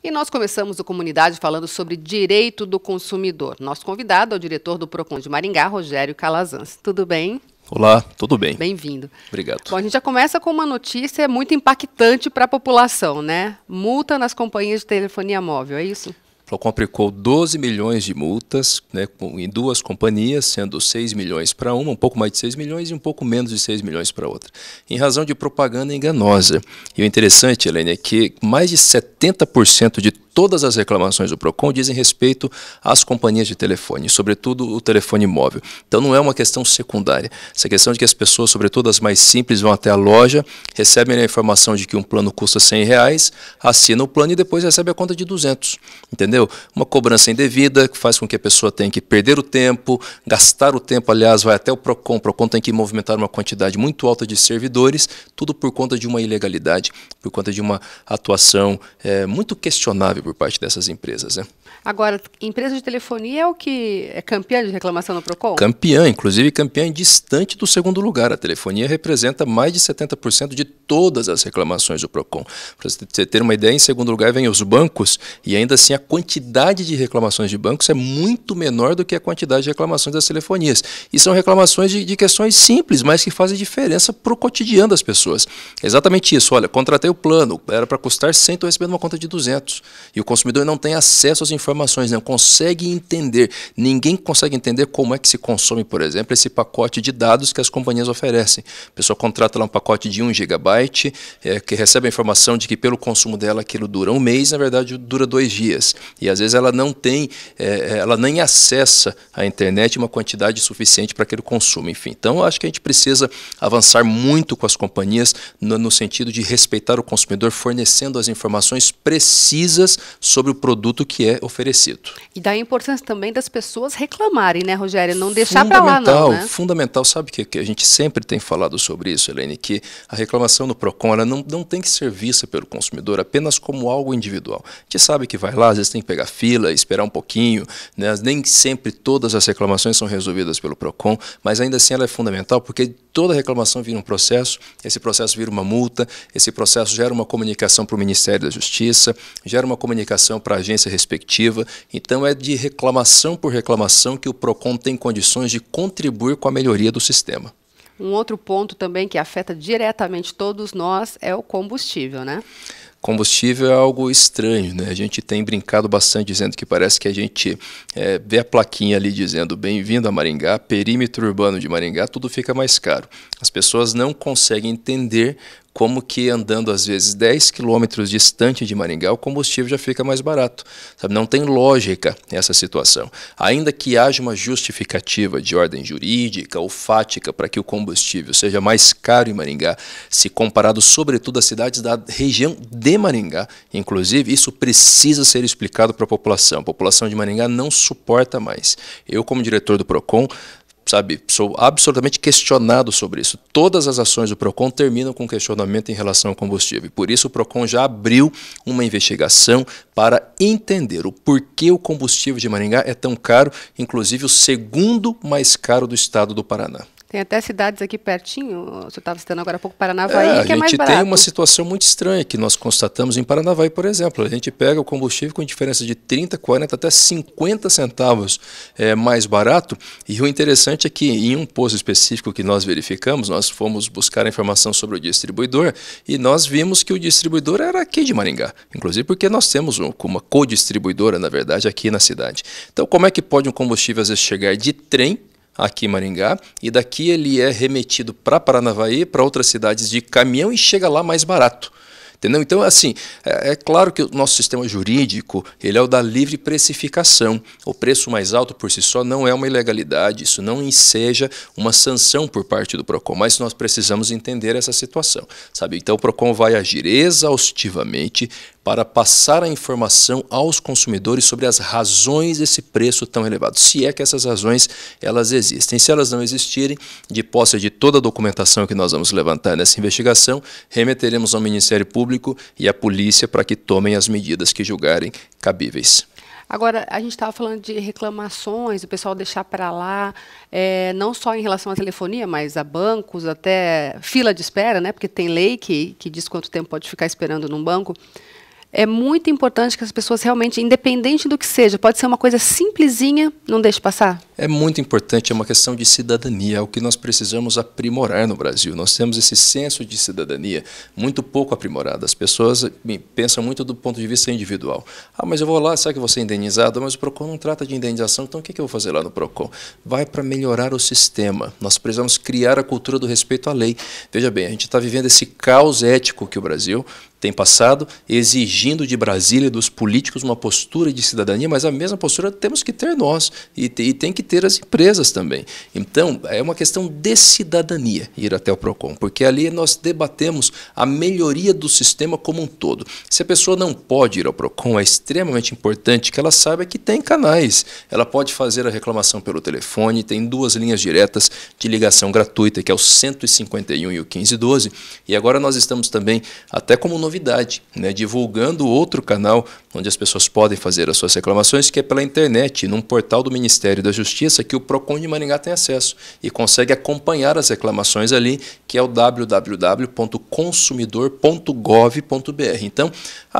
E nós começamos o Comunidade falando sobre direito do consumidor. Nosso convidado é o diretor do PROCON de Maringá, Rogério Calazans. Tudo bem? Olá, tudo bem. Bem-vindo. Obrigado. Bom, a gente já começa com uma notícia muito impactante para a população, né? Multa nas companhias de telefonia móvel, é isso? O PROCON aplicou 12 milhões de multas, né, em duas companhias, sendo 6 milhões para uma, um pouco mais de 6 milhões e um pouco menos de 6 milhões para outra, em razão de propaganda enganosa. E o interessante, Helene, é que mais de 70% de todas as reclamações do PROCON dizem respeito às companhias de telefone, sobretudo o telefone móvel. Então não é uma questão secundária. Essa questão de que as pessoas, sobretudo as mais simples, vão até a loja, recebem a informação de que um plano custa R$100, assinam o plano e depois recebem a conta de 200. Entendeu? Uma cobrança indevida que faz com que a pessoa tenha que perder o tempo, gastar o tempo, aliás, vai até o PROCON tem que movimentar uma quantidade muito alta de servidores, tudo por conta de uma ilegalidade, por conta de uma atuação muito questionável por parte dessas empresas, né? Agora, empresa de telefonia é o que é campeã de reclamação no PROCON? Campeã, inclusive campeã distante do segundo lugar. A telefonia representa mais de 70% de todas as reclamações do PROCON. Para você ter uma ideia, em segundo lugar vem os bancos, e ainda assim a quantidade de reclamações de bancos é muito menor do que a quantidade de reclamações das telefonias. E são reclamações de questões simples, mas que fazem diferença para o cotidiano das pessoas. É exatamente isso. Olha, contratei o plano, era para custar 100, estou recebendo uma conta de 200. E o consumidor não tem acesso às informações, não consegue entender. Ninguém consegue entender como é que se consome, por exemplo, esse pacote de dados que as companhias oferecem. A pessoa contrata lá um pacote de 1 GB, que recebe a informação de que pelo consumo dela aquilo dura um mês, na verdade dura 2 dias. E às vezes ela não tem, ela nem acessa a internet uma quantidade suficiente para aquele consumo. Enfim, então eu acho que a gente precisa avançar muito com as companhias no sentido de respeitar o consumidor, fornecendo as informações precisas sobre o produto que é oferecido. E daí a importância também das pessoas reclamarem, né, Rogério? Não deixar para lá, não, né? Fundamental. Sabe que a gente sempre tem falado sobre isso, Helene, que a reclamação no PROCON ela não tem que ser vista pelo consumidor apenas como algo individual. A gente sabe que vai lá, às vezes tem que pegar fila, esperar um pouquinho, né? Nem sempre todas as reclamações são resolvidas pelo PROCON, mas ainda assim ela é fundamental porque toda reclamação vira um processo, esse processo vira uma multa, esse processo gera uma comunicação para o Ministério da Justiça, gera uma comunicação para a agência respectiva. Então é de reclamação por reclamação que o PROCON tem condições de contribuir com a melhoria do sistema. Um outro ponto também que afeta diretamente todos nós é o combustível, né? Combustível é algo estranho, né? A gente tem brincado bastante dizendo que parece que a gente vê a plaquinha ali dizendo bem-vindo a Maringá, perímetro urbano de Maringá, tudo fica mais caro. As pessoas não conseguem entender como que andando às vezes 10 quilômetros distante de Maringá o combustível já fica mais barato. Sabe? Não tem lógica essa situação. Ainda que haja uma justificativa de ordem jurídica ou fática para que o combustível seja mais caro em Maringá, se comparado sobretudo às cidades da região de Maringá, inclusive isso precisa ser explicado para a população. A população de Maringá não suporta mais. Eu, como diretor do PROCON, sou absolutamente questionado sobre isso. Todas as ações do PROCON terminam com questionamento em relação ao combustível. Por isso o PROCON já abriu uma investigação para entender o porquê o combustível de Maringá é tão caro, inclusive o segundo mais caro do estado do Paraná. Tem até cidades aqui pertinho, você estava citando agora há pouco, Paranavaí, que é mais barato. A gente tem uma situação muito estranha que nós constatamos em Paranavaí, por exemplo. A gente pega o combustível com diferença de 30, 40, até 50 centavos mais barato. E o interessante é que em um posto específico que nós verificamos, nós fomos buscar a informação sobre o distribuidor e nós vimos que o distribuidor era aqui de Maringá. Inclusive porque nós temos uma co-distribuidora, na verdade, aqui na cidade. Então, como é que pode um combustível às vezes chegar de trem aqui em Maringá, e daqui ele é remetido para Paranavaí, para outras cidades de caminhão e chega lá mais barato. Entendeu? Então, assim, é claro que o nosso sistema jurídico ele é o da livre precificação. O preço mais alto por si só não é uma ilegalidade, isso não enseja uma sanção por parte do PROCON, mas nós precisamos entender essa situação, sabe? Então o PROCON vai agir exaustivamente para passar a informação aos consumidores sobre as razões desse preço tão elevado, se é que essas razões elas existem. Se elas não existirem, de posse de toda a documentação que nós vamos levantar nessa investigação, remeteremos ao Ministério Público e à polícia para que tomem as medidas que julgarem cabíveis. Agora, a gente estava falando de reclamações, o pessoal deixar para lá, não só em relação à telefonia, mas a bancos, até fila de espera, né? Porque tem lei que diz quanto tempo pode ficar esperando num banco. é muito importante que as pessoas realmente, independente do que seja, pode ser uma coisa simplesinha, não deixe passar? É muito importante, é uma questão de cidadania, é o que nós precisamos aprimorar no Brasil. Nós temos esse senso de cidadania muito pouco aprimorado. As pessoas pensam muito do ponto de vista individual. Ah, mas eu vou lá, sabe que vou ser indenizado? Mas o PROCON não trata de indenização, então o que eu vou fazer lá no PROCON? Vai para melhorar o sistema. Nós precisamos criar a cultura do respeito à lei. Veja bem, a gente está vivendo esse caos ético que o Brasil tem passado, exigindo de Brasília e dos políticos uma postura de cidadania, mas a mesma postura temos que ter nós e tem que ter as empresas também. Então, é uma questão de cidadania ir até o PROCON, porque ali nós debatemos a melhoria do sistema como um todo. Se a pessoa não pode ir ao PROCON, é extremamente importante que ela saiba que tem canais. Ela pode fazer a reclamação pelo telefone, tem 2 linhas diretas de ligação gratuita, que é o 151 e o 1512, e agora nós estamos também, até como novidade, né, divulgando outro canal onde as pessoas podem fazer as suas reclamações, que é pela internet, num portal do Ministério da Justiça, que o PROCON de Maringá tem acesso e consegue acompanhar as reclamações ali, que é o www.consumidor.gov.br. Então,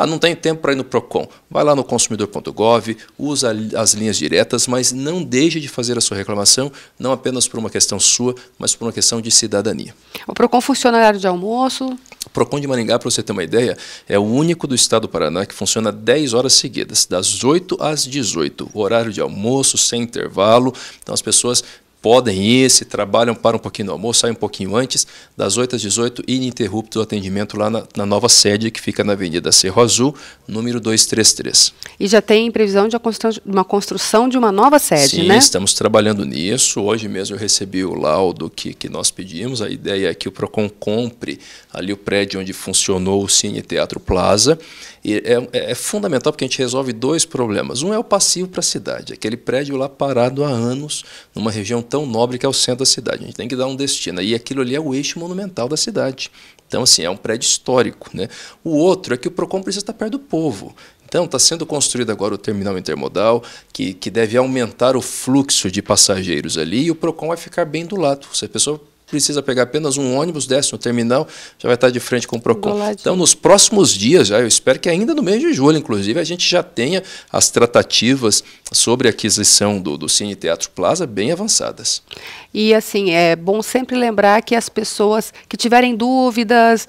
não tem tempo para ir no PROCON, vai lá no consumidor.gov, usa as linhas diretas, mas não deixe de fazer a sua reclamação, não apenas por uma questão sua, mas por uma questão de cidadania. O PROCON funciona no horário de almoço? O PROCON de Maringá, para você ter uma ideia, é o único do estado do Paraná que funciona 10 horas seguidas, das 8 às 18, horário de almoço, sem intervalo. Então as pessoas podem ir, se trabalham, param um pouquinho no almoço, saem um pouquinho antes, das 8 às 18, ininterrupto o atendimento lá na nova sede, que fica na Avenida Cerro Azul, número 233. E já tem previsão de uma construção de uma nova sede, Sim, né? Sim, estamos trabalhando nisso. Hoje mesmo eu recebi o laudo que nós pedimos. A ideia é que o PROCON compre ali o prédio onde funcionou o Cine Teatro Plaza. E é fundamental porque a gente resolve 2 problemas. Um é o passivo para a cidade, aquele prédio lá parado há anos, numa região tão nobre que é o centro da cidade. A gente tem que dar um destino. E aquilo ali é o eixo monumental da cidade. Então, assim, é um prédio histórico, né? O outro é que o PROCON precisa estar perto do povo. Então, está sendo construído agora o terminal intermodal, que deve aumentar o fluxo de passageiros ali, e o PROCON vai ficar bem do lado. Se a pessoa precisa pegar apenas um ônibus, desce no terminal, já vai estar de frente com o PROCON. Então, nos próximos dias, eu espero que ainda no mês de julho, inclusive, a gente já tenha as tratativas sobre a aquisição do Cine Teatro Plaza bem avançadas. E, assim, é bom sempre lembrar que as pessoas que tiverem dúvidas,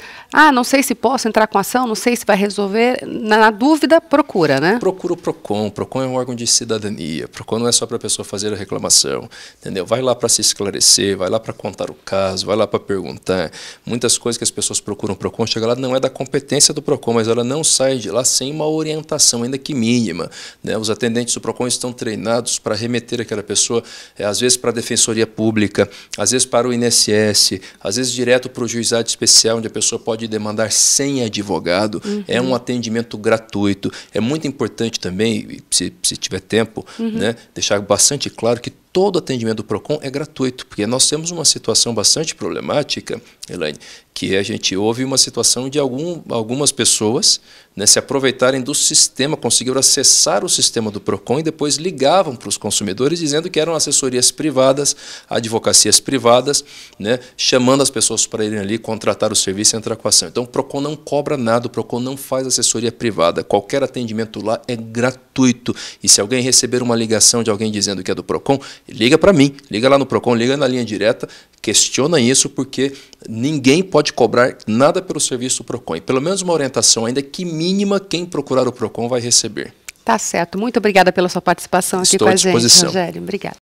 não sei se posso entrar com ação, não sei se vai resolver, na dúvida, procura, né? Procura o PROCON. O PROCON é um órgão de cidadania. O PROCON não é só para a pessoa fazer a reclamação, entendeu? Vai lá para se esclarecer, vai lá para contar o caso, vai lá para perguntar. Muitas coisas que as pessoas procuram o PROCON, chega lá, não é da competência do PROCON, mas ela não sai de lá sem uma orientação, ainda que mínima, né? Os atendentes do PROCON estão treinados para remeter aquela pessoa, às vezes para a Defensoria Pública, às vezes para o INSS, às vezes direto para o juizado especial, onde a pessoa pode demandar sem advogado. É um atendimento gratuito. É muito importante também, se tiver tempo, né, deixar bastante claro que todo atendimento do PROCON é gratuito, porque nós temos uma situação bastante problemática, Elaine, que a gente houve uma situação de algumas pessoas, né, se aproveitarem do sistema, conseguiram acessar o sistema do PROCON e depois ligavam para os consumidores dizendo que eram assessorias privadas, advocacias privadas, né, chamando as pessoas para irem ali contratar o serviço e entrar com a ação. Então o PROCON não cobra nada, o PROCON não faz assessoria privada, qualquer atendimento lá é gratuito. E se alguém receber uma ligação de alguém dizendo que é do PROCON, liga para mim, liga lá no PROCON, liga na linha direta, questiona isso, porque ninguém pode cobrar nada pelo serviço do PROCON. E pelo menos uma orientação, ainda que mínima, quem procurar o PROCON vai receber. Tá certo. Muito obrigada pela sua participação aqui com a gente, Rogério. Obrigada.